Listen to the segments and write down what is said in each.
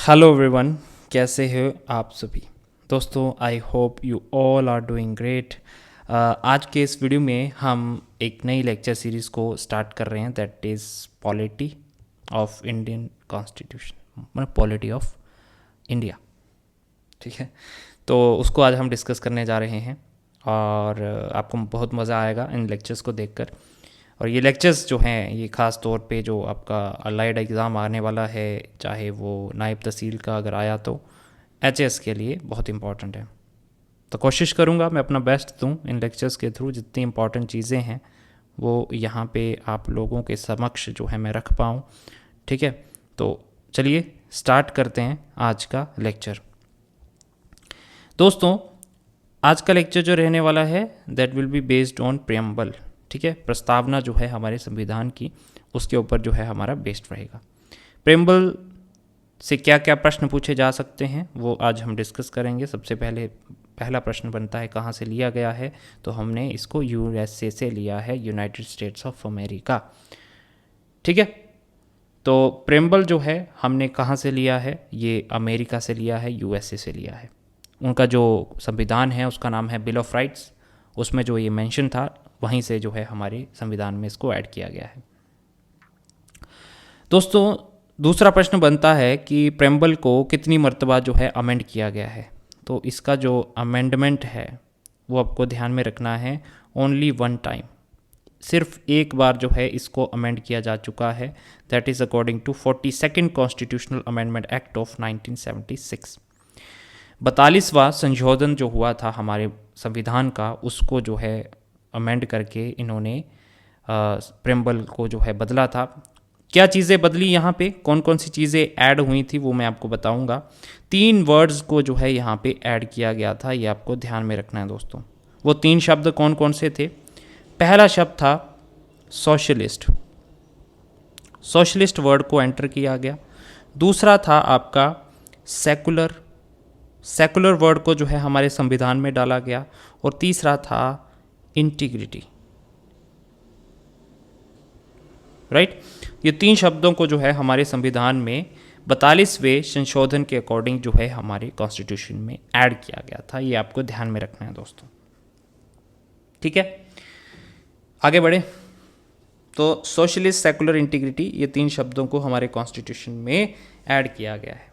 Hello everyone, कैसे हो आप सभी दोस्तों। I hope you all are doing great. आज के इस वीडियो में हम एक नई लेक्चर सीरीज़ को स्टार्ट कर रहे हैं, that is polity of Indian constitution, मतलब पॉलिटी ऑफ इंडिया। ठीक है, तो उसको आज हम डिस्कस करने जा रहे हैं और आपको बहुत मज़ा आएगा इन लेक्चर्स को देखकर। और ये लेक्चर्स जो हैं ये ख़ास तौर पे जो आपका अलाइड एग्ज़ाम आने वाला है, चाहे वो नायब तहसील का अगर आया तो एचएस के लिए बहुत इम्पॉर्टेंट है। तो कोशिश करूँगा मैं अपना बेस्ट दूँ इन लेक्चर्स के थ्रू, जितनी इम्पॉर्टेंट चीज़ें हैं वो यहाँ पे आप लोगों के समक्ष जो है मैं रख पाऊँ। ठीक है, तो चलिए स्टार्ट करते हैं आज का लेक्चर। दोस्तों, आज का लेक्चर जो रहने वाला है that will be based on preamble. ठीक है, प्रस्तावना जो है हमारे संविधान की, उसके ऊपर जो है हमारा बेस्ड रहेगा। प्रेम्बल से क्या क्या प्रश्न पूछे जा सकते हैं वो आज हम डिस्कस करेंगे। सबसे पहला प्रश्न बनता है कहाँ से लिया गया है, तो हमने इसको यूएसए से लिया है, यूनाइटेड स्टेट्स ऑफ अमेरिका। ठीक है, तो प्रेम्बल जो है हमने कहाँ से लिया है, ये अमेरिका से लिया है, यूएसए से लिया है। उनका जो संविधान है उसका नाम है बिल ऑफ राइट्स, उसमें जो ये मेंशन था वहीं से जो है हमारे संविधान में इसको ऐड किया गया है। दोस्तों, दूसरा प्रश्न बनता है कि प्रेम्बल को कितनी मर्तबा जो है अमेंड किया गया है। तो इसका जो अमेंडमेंट है वो आपको ध्यान में रखना है, ओनली वन टाइम, सिर्फ एक बार जो है इसको अमेंड किया जा चुका है, that is according to 42nd constitutional amendment act of 1976। 42वां संशोधन जो हुआ था हमारे संविधान का, उसको जो है अमेंड करके इन्होंने प्रेम्बल को जो है बदला था। क्या चीज़ें बदली यहाँ पे, कौन कौन सी चीज़ें ऐड हुई थी वो मैं आपको बताऊँगा। 3 वर्ड्स को जो है यहाँ पे ऐड किया गया था, ये आपको ध्यान में रखना है दोस्तों। वो 3 शब्द कौन कौन से थे? पहला शब्द था सोशलिस्ट, सोशलिस्ट वर्ड को एंटर किया गया। दूसरा था आपका सेकुलर, सेकुलर वर्ड को जो है हमारे संविधान में डाला गया। और तीसरा था इंटीग्रिटी। राइट, ये 3 शब्दों को जो है हमारे संविधान में 42वें संशोधन के अकॉर्डिंग जो है हमारे कॉन्स्टिट्यूशन में ऐड किया गया था। ये आपको ध्यान में रखना है दोस्तों। ठीक है, आगे बढ़े। तो सोशलिस्ट, सेकुलर, इंटीग्रिटी, ये 3 शब्दों को हमारे कॉन्स्टिट्यूशन में ऐड किया गया है।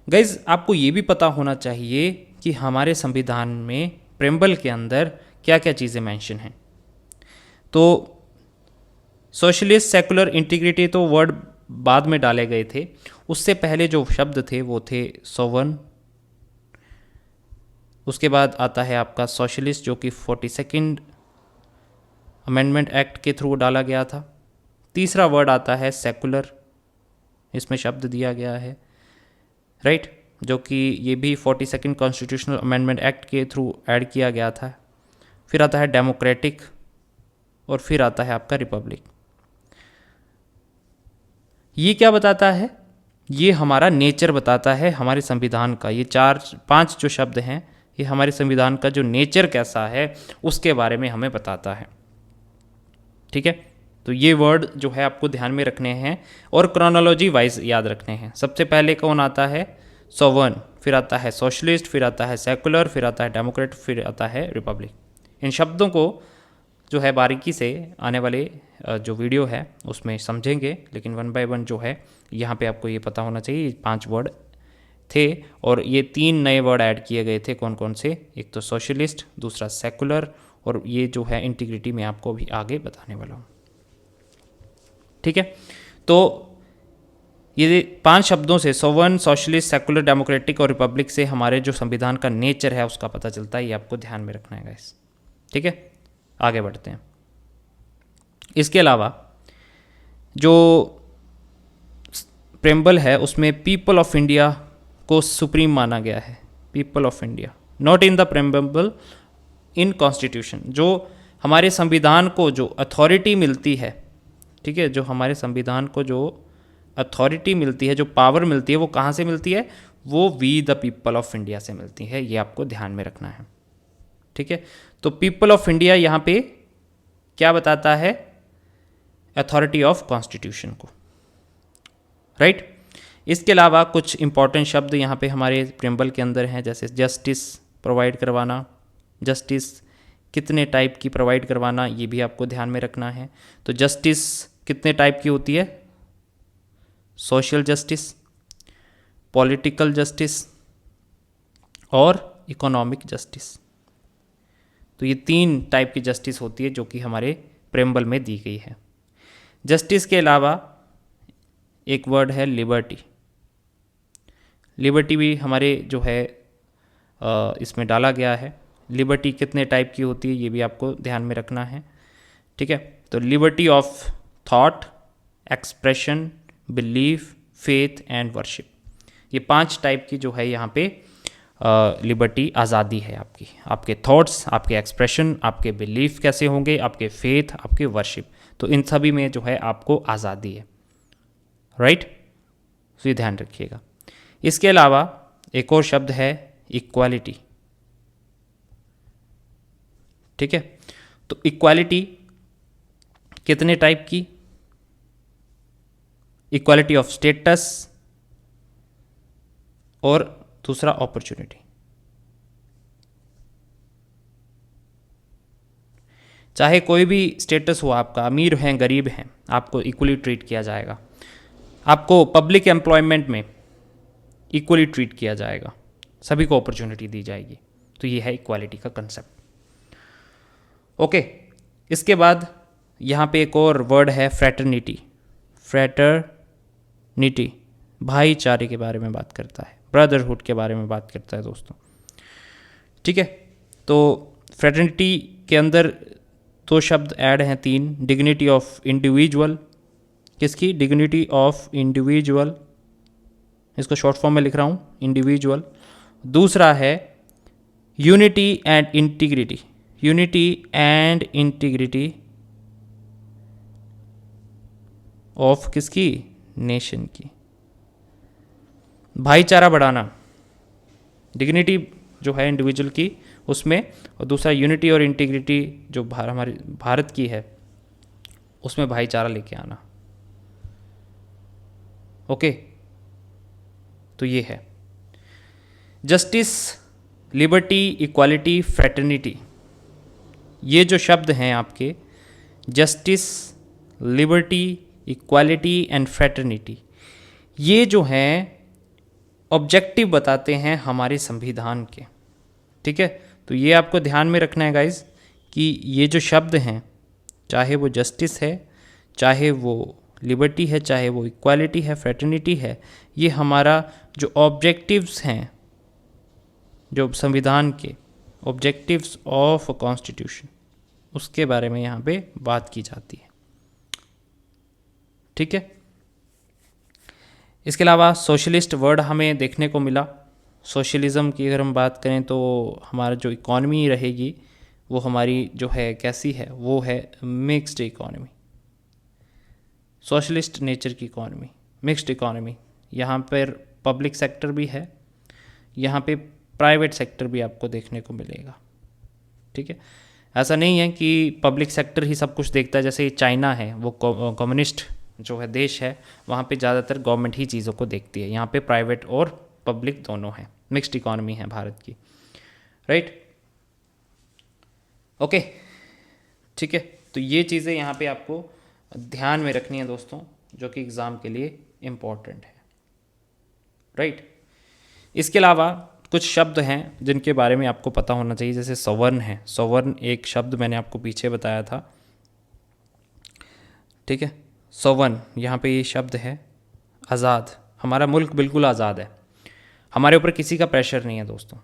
गाइज, आपको ये भी पता होना चाहिए कि हमारे संविधान में प्रेम्बल के अंदर क्या क्या चीज़ें मेंशन हैं। तो सोशलिस्ट, सेकुलर, इंटीग्रिटी तो वर्ड बाद में डाले गए थे, उससे पहले जो शब्द थे वो थे सोवन। उसके बाद आता है आपका सोशलिस्ट, जो कि 42nd अमेंडमेंट एक्ट के थ्रू डाला गया था। तीसरा वर्ड आता है सेकुलर, इसमें शब्द दिया गया है, राइट, जो कि ये भी 42nd कॉन्स्टिट्यूशनल अमेंडमेंट एक्ट के थ्रू ऐड किया गया था। फिर आता है डेमोक्रेटिक और फिर आता है आपका रिपब्लिक। ये क्या बताता है? ये हमारा नेचर बताता है हमारे संविधान का। ये 4-5 जो शब्द हैं ये हमारे संविधान का जो नेचर कैसा है उसके बारे में हमें बताता है। ठीक है, तो ये वर्ड जो है आपको ध्यान में रखने हैं और क्रोनोलॉजी वाइज याद रखने हैं। सबसे पहले कौन आता है? सोवन, फिर आता है सोशलिस्ट, फिर आता है सेकुलर, फिर आता है डेमोक्रेट, फिर आता है रिपब्लिक। इन शब्दों को जो है बारीकी से आने वाले जो वीडियो है उसमें समझेंगे, लेकिन 1 बाय 1 जो है यहाँ पे आपको ये पता होना चाहिए 5 वर्ड थे और ये 3 नए वर्ड ऐड किए गए थे। कौन कौन से? एक तो सोशलिस्ट, दूसरा सेकुलर, और ये जो है इंटीग्रिटी में आपको भी आगे बताने वाला हूँ। ठीक है, तो ये 5 शब्दों से, सोवन, सोशलिस्ट, सेकुलर, डेमोक्रेटिक और रिपब्लिक से हमारे जो संविधान का नेचर है उसका पता चलता है। ये आपको ध्यान में रखना है गाइस। ठीक है, आगे बढ़ते हैं। इसके अलावा जो प्रेम्बल है उसमें पीपल ऑफ इंडिया को सुप्रीम माना गया है। People of India, not in the preamble, in constitution. जो हमारे संविधान को जो अथॉरिटी मिलती है, ठीक है, जो हमारे संविधान को जो अथॉरिटी मिलती है, जो पावर मिलती है, वो कहाँ से मिलती है? वो we the people of India से मिलती है। ये आपको ध्यान में रखना है। ठीक है, तो पीपल ऑफ इंडिया यहाँ पे क्या बताता है? अथॉरिटी ऑफ कॉन्स्टिट्यूशन को, राइट। इसके अलावा कुछ इंपॉर्टेंट शब्द यहाँ पे हमारे प्रियम्बल के अंदर हैं, जैसे जस्टिस प्रोवाइड करवाना, जस्टिस कितने टाइप की प्रोवाइड करवाना, ये भी आपको ध्यान में रखना है। तो जस्टिस कितने टाइप की होती है? सोशल जस्टिस, पॉलिटिकल जस्टिस और इकोनॉमिक जस्टिस। तो ये 3 टाइप की जस्टिस होती है जो कि हमारे प्रेम्बल में दी गई है। जस्टिस के अलावा एक वर्ड है लिबर्टी। लिबर्टी भी हमारे जो है इसमें डाला गया है। लिबर्टी कितने टाइप की होती है ये भी आपको ध्यान में रखना है, ठीक है। तो liberty of thought, expression, belief, faith and worship, ये 5 टाइप की जो है यहाँ पे लिबर्टी, आज़ादी है आपकी। आपके थॉट्स, आपके एक्सप्रेशन, आपके बिलीफ कैसे होंगे, आपके फेथ, आपके वर्शिप, तो इन सभी में जो है आपको आज़ादी है, राइट। तो ये ध्यान रखिएगा। इसके अलावा एक और शब्द है इक्वालिटी, ठीक है। तो इक्वालिटी कितने टाइप की? इक्वालिटी ऑफ स्टेटस और दूसरा अपॉर्चुनिटी। चाहे कोई भी स्टेटस हो आपका, अमीर हैं गरीब हैं, आपको इक्वली ट्रीट किया जाएगा। आपको पब्लिक एम्प्लॉयमेंट में इक्वली ट्रीट किया जाएगा, सभी को अपॉर्चुनिटी दी जाएगी। तो ये है इक्वालिटी का कंसेप्ट, ओके। इसके बाद यहाँ पे एक और वर्ड है फ्रैटर्निटी। फ्रैटर्निटी भाईचारे के बारे में बात करता है, ब्रदरहुड के बारे में बात करता है दोस्तों, ठीक है। तो फ्रैटर्निटी के अंदर 2 शब्द ऐड हैं, 3। डिग्निटी ऑफ इंडिविजुअल, किसकी? डिग्निटी ऑफ इंडिविजुअल, इसको शॉर्ट फॉर्म में लिख रहा हूँ, इंडिविजुअल। दूसरा है unity and integrity, unity and integrity of किसकी? नेशन की। भाईचारा बढ़ाना, डिग्निटी जो है इंडिविजुअल की उसमें, और दूसरा यूनिटी और इंटीग्रिटी जो हमारे भारत की है उसमें भाईचारा लेके आना, ओके। तो ये है जस्टिस, लिबर्टी, इक्वालिटी, फ्रैटर्निटी। ये जो शब्द हैं आपके, justice, liberty, equality and fraternity, ये जो हैं ऑब्जेक्टिव बताते हैं हमारे संविधान के, ठीक है। तो ये आपको ध्यान में रखना है गाइज कि ये जो शब्द हैं, चाहे वो जस्टिस है, चाहे वो लिबर्टी है, चाहे वो इक्वालिटी है, फ्रैटर्निटी है, ये हमारा जो ऑब्जेक्टिव्स हैं, जो संविधान के ऑब्जेक्टिव्स ऑफ अ कॉन्स्टिट्यूशन, उसके बारे में यहाँ पे बात की जाती है, ठीक है। इसके अलावा सोशलिस्ट वर्ड हमें देखने को मिला। सोशलिज़म की अगर हम बात करें तो हमारा जो इकॉनमी रहेगी वो हमारी जो है कैसी है, वो है मिक्स्ड इकॉनमी, सोशलिस्ट नेचर की इकॉनमी, मिक्स्ड इकॉनमी। यहाँ पर पब्लिक सेक्टर भी है, यहाँ पे प्राइवेट सेक्टर भी आपको देखने को मिलेगा, ठीक है। ऐसा नहीं है कि पब्लिक सेक्टर ही सब कुछ देखता है, जैसे चाइना है, वो कम्युनिस्ट जो है देश है, वहाँ पे ज़्यादातर गवर्नमेंट ही चीज़ों को देखती है। यहाँ पे प्राइवेट और पब्लिक दोनों हैं, मिक्स्ड इकॉनमी है भारत की, राइट, ओके, ठीक है। तो ये चीज़ें यहाँ पे आपको ध्यान में रखनी है दोस्तों, जो कि एग्ज़ाम के लिए इम्पॉर्टेंट है, राइट। इसके अलावा कुछ शब्द हैं जिनके बारे में आपको पता होना चाहिए, जैसे सवर्ण है। सवर्ण एक शब्द मैंने आपको पीछे बताया था, ठीक है। सवर्ण, यहाँ पे ये शब्द है आज़ाद। हमारा मुल्क बिल्कुल आज़ाद है, हमारे ऊपर किसी का प्रेशर नहीं है दोस्तों।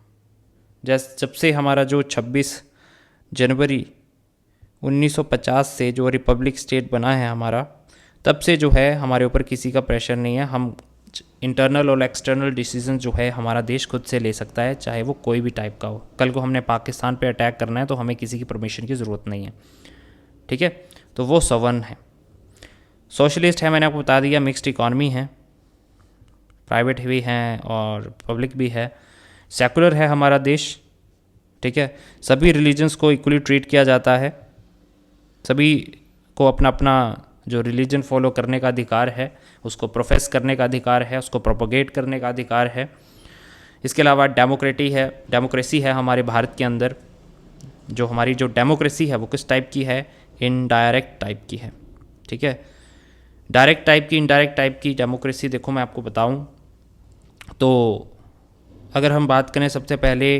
जब से हमारा जो 26 जनवरी 1950 से जो रिपब्लिक स्टेट बना है हमारा, तब से जो है हमारे ऊपर किसी का प्रेशर नहीं है। हम इंटरनल और एक्सटर्नल डिसीजन जो है हमारा देश खुद से ले सकता है, चाहे वो कोई भी टाइप का हो। कल को हमने पाकिस्तान पे अटैक करना है तो हमें किसी की परमिशन की ज़रूरत नहीं है, ठीक है। तो वो सवर्ण है। सोशलिस्ट है, मैंने आपको बता दिया, मिक्स्ड इकॉनमी है, प्राइवेट भी हैं और पब्लिक भी है। सेकुलर है हमारा देश, ठीक है। सभी रिलीजन्स को इक्वली ट्रीट किया जाता है, सभी को अपना अपना जो रिलीजन फॉलो करने का अधिकार है, उसको प्रोफेस करने का अधिकार है, उसको प्रोपोगेट करने का अधिकार है। इसके अलावा डेमोक्रेसी है हमारे भारत के अंदर। जो हमारी जो डेमोक्रेसी है वो किस टाइप की है? इनडायरेक्ट टाइप की है। ठीक है, डायरेक्ट टाइप की, इनडायरेक्ट टाइप की डेमोक्रेसी देखो मैं आपको बताऊं तो अगर हम बात करें सबसे पहले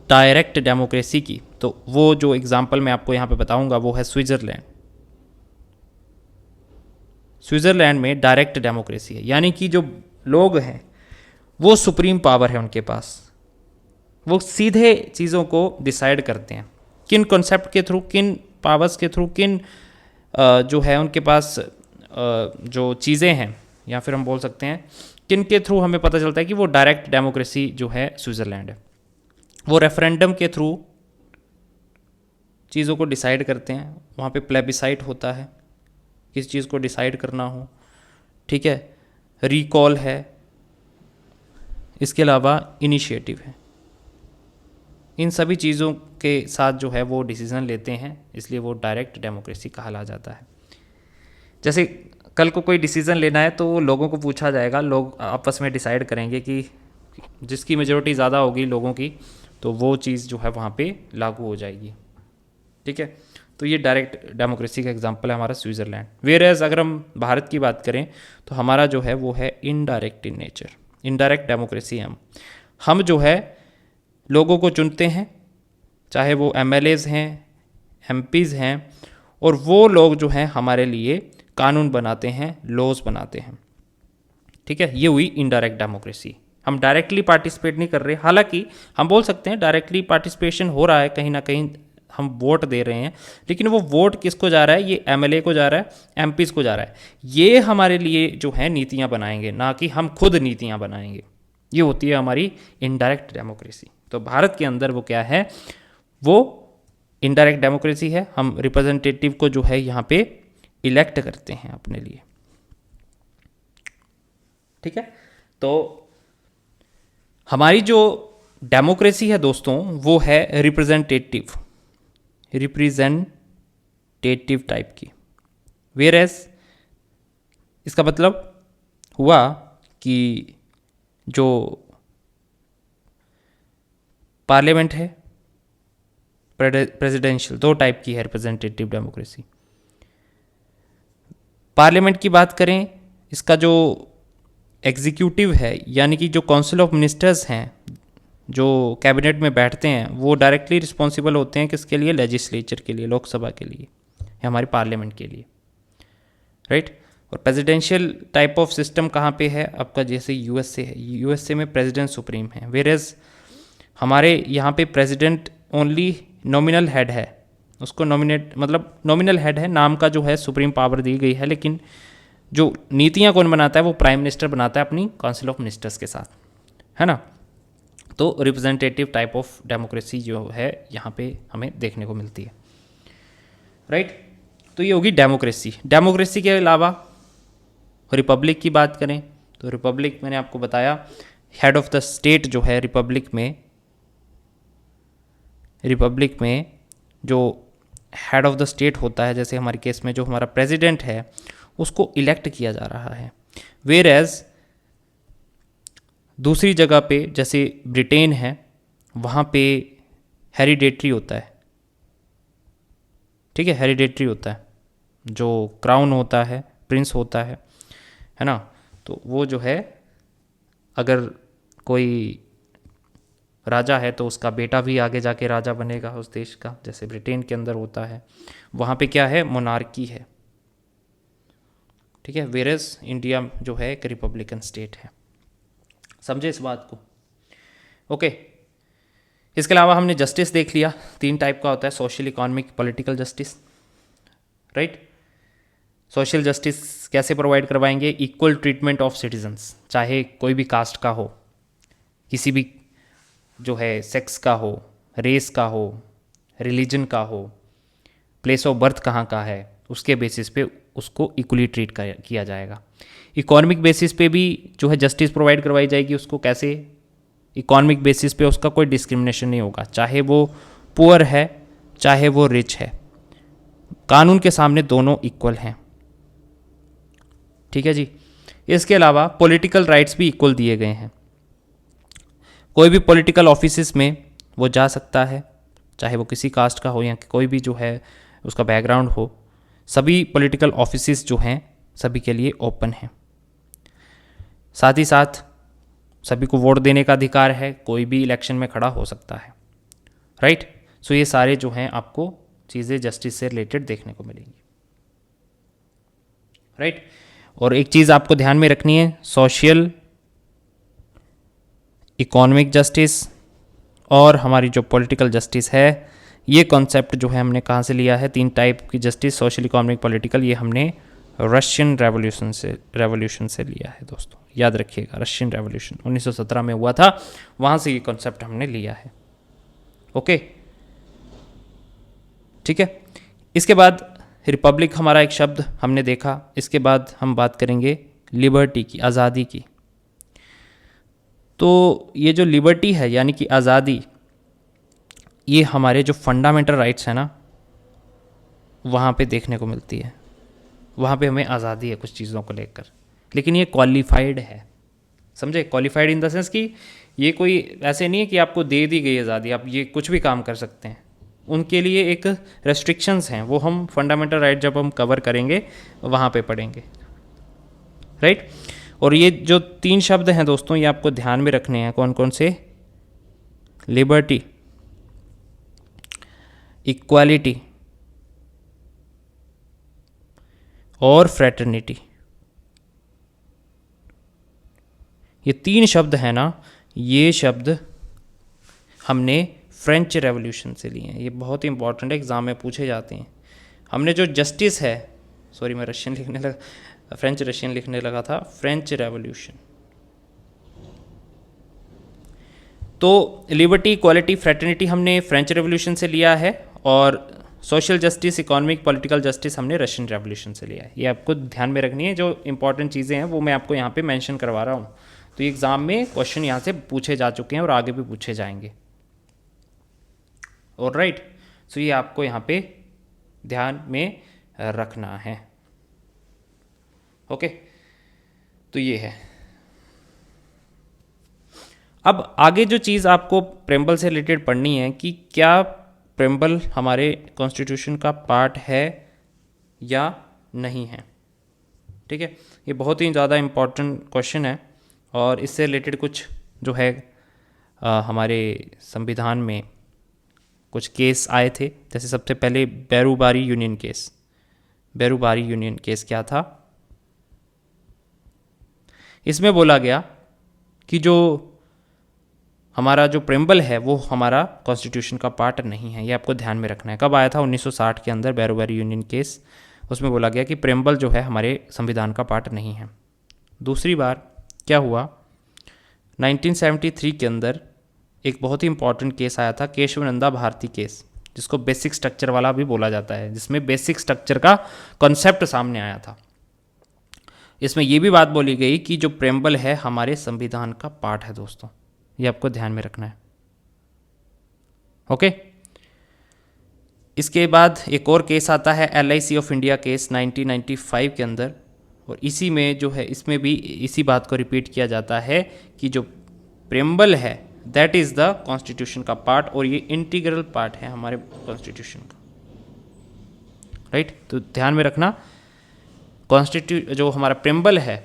डायरेक्ट डेमोक्रेसी की, तो वो जो एग्जांपल मैं आपको यहाँ पे बताऊंगा वो है स्विट्ज़रलैंड। स्विट्ज़रलैंड में डायरेक्ट डेमोक्रेसी है, यानी कि जो लोग हैं वो सुप्रीम पावर है उनके पास, वो सीधे चीज़ों को डिसाइड करते हैं। किन कॉन्सेप्ट के थ्रू, किन पावर्स के थ्रू, किन जो है उनके पास जो चीज़ें हैं, या फिर हम बोल सकते हैं किन के थ्रू हमें पता चलता है कि वो डायरेक्ट डेमोक्रेसी जो है स्विट्ज़रलैंड है। वो रेफरेंडम के थ्रू चीज़ों को डिसाइड करते हैं। वहाँ पे प्लेबिसाइट होता है किस चीज़ को डिसाइड करना हो। ठीक है, रिकॉल है, इसके अलावा इनिशिएटिव है। इन सभी चीज़ों के साथ जो है वो डिसीज़न लेते हैं, इसलिए वो डायरेक्ट डेमोक्रेसी कहला जाता है। जैसे कल को कोई डिसीज़न लेना है तो लोगों को पूछा जाएगा, लोग आपस में डिसाइड करेंगे कि जिसकी मेजॉरिटी ज़्यादा होगी लोगों की, तो वो चीज़ जो है वहाँ पे लागू हो जाएगी। ठीक है, तो ये डायरेक्ट डेमोक्रेसी का एग्जांपल है हमारा स्विट्ज़रलैंड। वेयरएज़ अगर हम भारत की बात करें तो हमारा जो है वो है indirect in nature, indirect democracy. हम जो है लोगों को चुनते हैं, चाहे वो एमएलएज़ हैं, एमपीज़ हैं, और वो लोग जो हैं हमारे लिए कानून बनाते हैं, लॉज बनाते हैं। ठीक है, ये हुई इनडायरेक्ट डेमोक्रेसी। हम डायरेक्टली पार्टिसिपेट नहीं कर रहे, हालांकि हम बोल सकते हैं डायरेक्टली पार्टिसिपेशन हो रहा है, कहीं ना कहीं हम वोट दे रहे हैं, लेकिन वो वोट किसको जा रहा है? ये एमएलए को जा रहा है, एमपीज़ को जा रहा है। ये हमारे लिए जो है नीतियाँ बनाएंगे, ना कि हम खुद नीतियाँ बनाएंगे। ये होती है हमारी इनडायरेक्ट डेमोक्रेसी। तो भारत के अंदर वो क्या है? वो इनडायरेक्ट डेमोक्रेसी है। हम रिप्रेजेंटेटिव को जो है यहाँ पे इलेक्ट करते हैं अपने लिए। ठीक है, तो हमारी जो डेमोक्रेसी है दोस्तों वो है रिप्रेजेंटेटिव टाइप की। वेयरएज़ इसका मतलब हुआ कि जो पार्लियामेंट है प्रेसिडेंशियल, दो टाइप की है रिप्रेजेंटेटिव डेमोक्रेसी। पार्लियामेंट की बात करें, इसका जो एग्जीक्यूटिव है यानी कि जो काउंसिल ऑफ मिनिस्टर्स हैं, जो कैबिनेट में बैठते हैं, वो डायरेक्टली रिस्पॉन्सिबल होते हैं किसके लिए? लेजिस्लेचर के लिए, लोकसभा के लिए, या हमारी पार्लियामेंट के लिए, राइट। और प्रेसिडेंशियल टाइप ऑफ सिस्टम कहाँ पे है आपका? जैसे यूएसए है, यूएसए में प्रेसिडेंट सुप्रीम है। वेयरएज़ हमारे यहाँ पे प्रेसिडेंट ओनली नॉमिनल हेड है, उसको नॉमिनल हेड है, नाम का जो है सुप्रीम पावर दी गई है, लेकिन जो नीतियाँ कौन बनाता है? वो प्राइम मिनिस्टर बनाता है अपनी काउंसिल ऑफ मिनिस्टर्स के साथ, है ना। तो रिप्रेजेंटेटिव टाइप ऑफ डेमोक्रेसी जो है यहाँ पे हमें देखने को मिलती है, राइट। तो ये होगी डेमोक्रेसी। डेमोक्रेसी के अलावा रिपब्लिक की बात करें तो रिपब्लिक मैंने आपको बताया, हेड ऑफ द स्टेट जो है रिपब्लिक में जो हेड ऑफ द स्टेट होता है, जैसे हमारे केस में जो हमारा प्रेसिडेंट है उसको इलेक्ट किया जा रहा है। वेयरएज़ दूसरी जगह पे जैसे ब्रिटेन है, वहाँ पे हेरिडेटरी होता है। ठीक है, हेरिडेटरी होता है, जो क्राउन होता है, प्रिंस होता है ना। तो वो जो है अगर कोई राजा है तो उसका बेटा भी आगे जाके राजा बनेगा उस देश का, जैसे ब्रिटेन के अंदर होता है। वहाँ पे क्या है? मोनार्की है। ठीक है, वेयरएज़ इंडिया जो है एक रिपब्लिकन स्टेट है। समझे इस बात को? ओके। इसके अलावा हमने जस्टिस देख लिया, 3 टाइप का होता है, social, economic, political justice, right. Social justice कैसे प्रोवाइड करवाएंगे? इक्वल ट्रीटमेंट ऑफ सिटीजन्स, चाहे कोई भी कास्ट का हो, किसी भी जो है सेक्स का हो, रेस का हो, रिलीजन का हो, प्लेस ऑफ बर्थ कहाँ का है, उसके बेसिस पे उसको इक्वली ट्रीट किया जाएगा। इकोनॉमिक बेसिस पे भी जो है जस्टिस प्रोवाइड करवाई जाएगी उसको। कैसे? इकोनॉमिक बेसिस पे उसका कोई डिस्क्रिमिनेशन नहीं होगा, चाहे वो पुअर है चाहे वो रिच है। कानून के सामने दोनों इक्वल हैं। ठीक है जी। इसके अलावा पॉलिटिकल राइट्स भी इक्वल दिए गए हैं। कोई भी पॉलिटिकल ऑफिसेस में वो जा सकता है, चाहे वो किसी कास्ट का हो या कोई भी जो है उसका बैकग्राउंड हो। सभी पॉलिटिकल ऑफिसेस जो हैं सभी के लिए ओपन हैं। साथ ही साथ सभी को वोट देने का अधिकार है, कोई भी इलेक्शन में खड़ा हो सकता है। राइट। सो ये सारे जो हैं आपको चीज़ें जस्टिस से रिलेटेड देखने को मिलेंगी। राइट। और एक चीज़ आपको ध्यान में रखनी है, सोशल इकोनॉमिक जस्टिस और हमारी जो पॉलिटिकल जस्टिस है, ये कॉन्सेप्ट जो है हमने कहाँ से लिया है? 3 टाइप की जस्टिस, सोशल, इकोनॉमिक, पॉलिटिकल, ये हमने रशियन रेवोल्यूशन से लिया है दोस्तों। याद रखिएगा, रशियन रेवोल्यूशन 1917 में हुआ था, वहाँ से ये कॉन्सेप्ट हमने लिया है। ओके, ठीक है। इसके बाद रिपब्लिक हमारा एक शब्द हमने देखा। इसके बाद हम बात करेंगे लिबर्टी की, आज़ादी की। तो ये जो लिबर्टी है यानी कि आज़ादी, ये हमारे जो फंडामेंटल राइट्स हैं ना, वहाँ पे देखने को मिलती है। वहाँ पे हमें आज़ादी है कुछ चीज़ों को लेकर, लेकिन ये क्वालिफाइड है। समझे? क्वालिफाइड इन द सेंस कि ये कोई ऐसे नहीं है कि आपको दे दी गई आज़ादी, आप ये कुछ भी काम कर सकते हैं। उनके लिए एक रेस्ट्रिक्शंस हैं, वो हम फंडामेंटल राइट जब हम कवर करेंगे वहाँ पे पढ़ेंगे। राइट। और ये जो 3 शब्द हैं दोस्तों, ये आपको ध्यान में रखने हैं। कौन कौन से? लिबर्टी, इक्वालिटी और फ्रेटर्निटी। ये 3 शब्द हैं ना, ये शब्द हमने फ्रेंच रेवोल्यूशन से लिए हैं। ये बहुत ही इंपॉर्टेंट है, एग्ज़ाम में पूछे जाते हैं। हमने जो जस्टिस है, सॉरी मैं रशियन लिखने लगा, फ्रेंच रशियन लिखने लगा था, फ्रेंच रेवोल्यूशन। तो लिबर्टी, इक्वालिटी, फ्रेटर्निटी हमने फ्रेंच रेवोल्यूशन से लिया है, और social justice, economic, political justice हमने रशियन रेवोल्यूशन से लिया है। ये आपको ध्यान में रखनी है। जो इंपॉर्टेंट चीज़ें हैं वो मैं आपको यहाँ पे मेंशन करवा रहा हूँ। तो ये एग्ज़ाम में क्वेश्चन यहाँ से पूछे जा चुके हैं और आगे भी पूछे जाएंगे। और राइट, सो ये आपको यहाँ पे ध्यान में रखना है। ओके, तो ये है। अब आगे जो चीज़ आपको प्रेम्बल से रिलेटेड पढ़नी है कि क्या प्रेम्बल हमारे कॉन्स्टिट्यूशन का पार्ट है या नहीं है। ठीक है, ये बहुत ही ज़्यादा इम्पॉर्टेंट क्वेश्चन है, और इससे रिलेटेड कुछ जो है हमारे संविधान में कुछ केस आए थे। जैसे सबसे पहले Berubari union case. Berubari union case क्या था? इसमें बोला गया कि जो हमारा जो प्रेम्बल है वो हमारा कॉन्स्टिट्यूशन का पार्ट नहीं है। ये आपको ध्यान में रखना है। कब आया था? 1960 के अंदर बैरूबारी यूनियन केस। उसमें बोला गया कि प्रेम्बल जो है हमारे संविधान का पार्ट नहीं है। दूसरी बार क्या हुआ? 1973 के अंदर एक बहुत ही इंपॉर्टेंट केस आया था, केशवनंदा भारती केस, जिसको बेसिक स्ट्रक्चर वाला भी बोला जाता है, जिसमें बेसिक स्ट्रक्चर का कॉन्सेप्ट सामने आया था। इसमें यह भी बात बोली गई कि जो प्रेम्बल है हमारे संविधान का पार्ट है दोस्तों। ये आपको ध्यान में रखना है। ओके, इसके बाद एक और केस आता है LIC ऑफ इंडिया केस 1995 के अंदर, और इसी में जो है इसमें भी इसी बात को रिपीट किया जाता है कि जो प्रेम्बल है दैट इज़ द कॉन्स्टिट्यूशन का पार्ट, और ये इंटीग्रल पार्ट है हमारे कॉन्स्टिट्यूशन का। राइट, तो ध्यान में रखना, जो हमारा प्रेम्बल है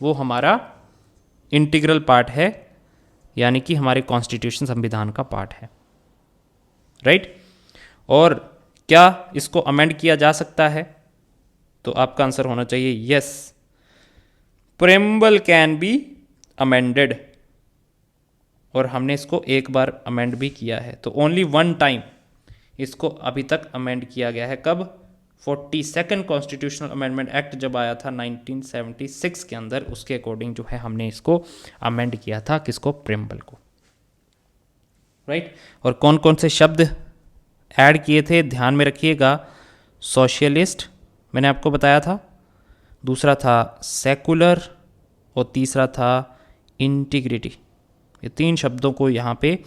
वो हमारा इंटीग्रल पार्ट है, यानी कि हमारे कॉन्स्टिट्यूशन संविधान का पार्ट है। राइट, और क्या इसको अमेंड किया जा सकता है? तो आपका आंसर होना चाहिए yes, preamble can be amended. और हमने इसको एक बार अमेंड भी किया है, तो ओनली 1 टाइम इसको अभी तक अमेंड किया गया है। कब? 42nd कॉन्स्टिट्यूशनल अमेंडमेंट एक्ट जब आया था 1976 के अंदर, उसके अकॉर्डिंग जो है हमने इसको अमेंड किया था। किसको? प्रेम्बल को। राइट, और कौन कौन से शब्द ऐड किए थे ध्यान में रखिएगा। सोशलिस्ट मैंने आपको बताया था, दूसरा था सेकुलर, और तीसरा था इंटीग्रिटी। ये 3 शब्दों को यहाँ पे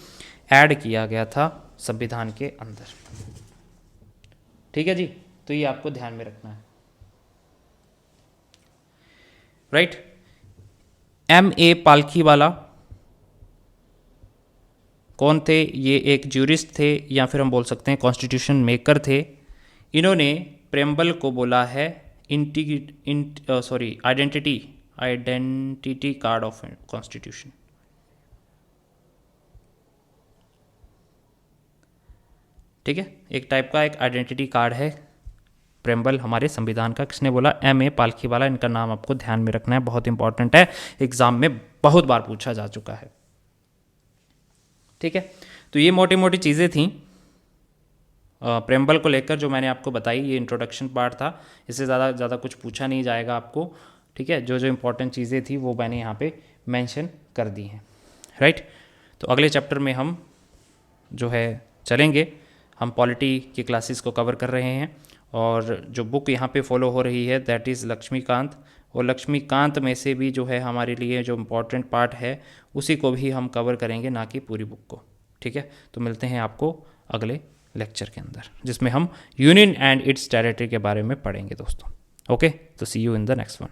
ऐड किया गया था संविधान के अंदर। ठीक है जी, तो ये आपको ध्यान में रखना है, राइट। M.A. पालखीवाला कौन थे? ये एक ज्यूरिस्ट थे या फिर हम बोल सकते हैं कॉन्स्टिट्यूशन मेकर थे। इन्होंने प्रेम्बल को बोला है आइडेंटिटी कार्ड ऑफ कॉन्स्टिट्यूशन। ठीक है, एक टाइप का एक आइडेंटिटी कार्ड है प्रेम्बल हमारे संविधान का। किसने बोला? M.A. पालखीवाला। इनका नाम आपको ध्यान में रखना है, बहुत इंपॉर्टेंट है, एग्जाम में बहुत बार पूछा जा चुका है। ठीक है, तो ये मोटी मोटी चीज़ें थी प्रेम्बल को लेकर जो मैंने आपको बताई। ये इंट्रोडक्शन पार्ट था, इससे ज़्यादा कुछ पूछा नहीं जाएगा आपको। ठीक है, जो जो इंपॉर्टेंट चीज़ें थी वो मैंने यहाँ पे मेंशन कर दी हैं, राइट। तो अगले चैप्टर में हम जो है चलेंगे, हम पॉलिटी की क्लासेस को कवर कर रहे हैं, और जो बुक यहाँ पे फॉलो हो रही है दैट इज़ लक्ष्मीकांत। और लक्ष्मीकांत में से भी जो है हमारे लिए जो इम्पोर्टेंट पार्ट है उसी को भी हम कवर करेंगे, ना कि पूरी बुक को। ठीक है, तो मिलते हैं आपको अगले लेक्चर के अंदर, जिसमें हम यूनियन एंड इट्स टेरिटरी के बारे में पढ़ेंगे दोस्तों। ओके, तो see you in the next one.